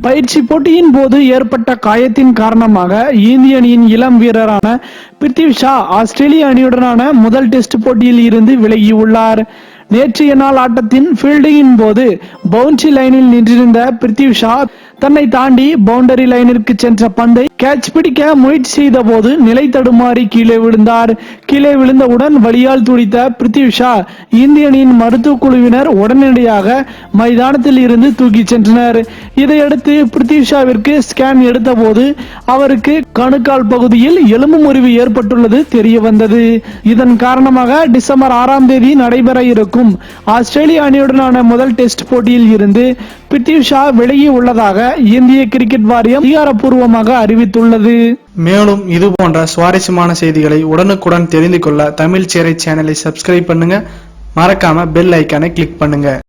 பயிற்சி போட்டியின் போது ஏற்பட்ட காயத்தின் காரணமாக இந்திய அணியின் இளம் வீரரான பிருத்திவி ஷா ஆஸ்திரேலிய அணியுடனான முதல் டெஸ்ட் போட்டியில் இருந்து விலகியுள்ளார். நேற்றைய நாள் ஆட்டத்தின் ஃபீல்டிங்கின் போது பவுண்டரி லைனில் நின்றிருந்த பிருத்திவி ஷா தன்னை தாண்டி பவுண்டரி லைனிற்கு சென்ற பந்தை கேட்ச் பிடிக்க முயற்சி செய்த போது நிலை தடுமாறி கீழே விழுந்தார். கீழே விழுந்தவுடன் வலியால் துடித்த பிருத்திவி ஷா இந்திய அணியின் மருத்துவ குழுவினர் உடனடியாக மைதானத்தில் இருந்து தூக்கி சென்றனர். இதையடுத்து பிருத்திவி ஷாவிற்கு ஸ்கேன் எடுத்த போது அவருக்கு கணுக்கால் பகுதியில் எலும்பு முறிவு ஏற்பட்டுள்ளது தெரிய வந்தது. இதன் காரணமாக டிசம்பர் 6ஆம் தேதி நடைபெற இருக்கும் ஆஸ்திரேலிய அணியுடனான முதல் டெஸ்ட் போட்டியில் இருந்து பிருத்திவி ஷா விலகி உள்ளதாக இந்திய கிரிக்கெட் வாரியம் அதிகாரப்பூர்வமாக அறிவித்துள்ளது. மேலும் இது போன்ற சுவாரஸ்யமான செய்திகளை உடனுக்குடன் தெரிந்து கொள்ள தமிழ் சேரை சேனலை சப்ஸ்கிரைப் பண்ணுங்க. மறக்காம பெல் ஐக்கானை கிளிக் பண்ணுங்க.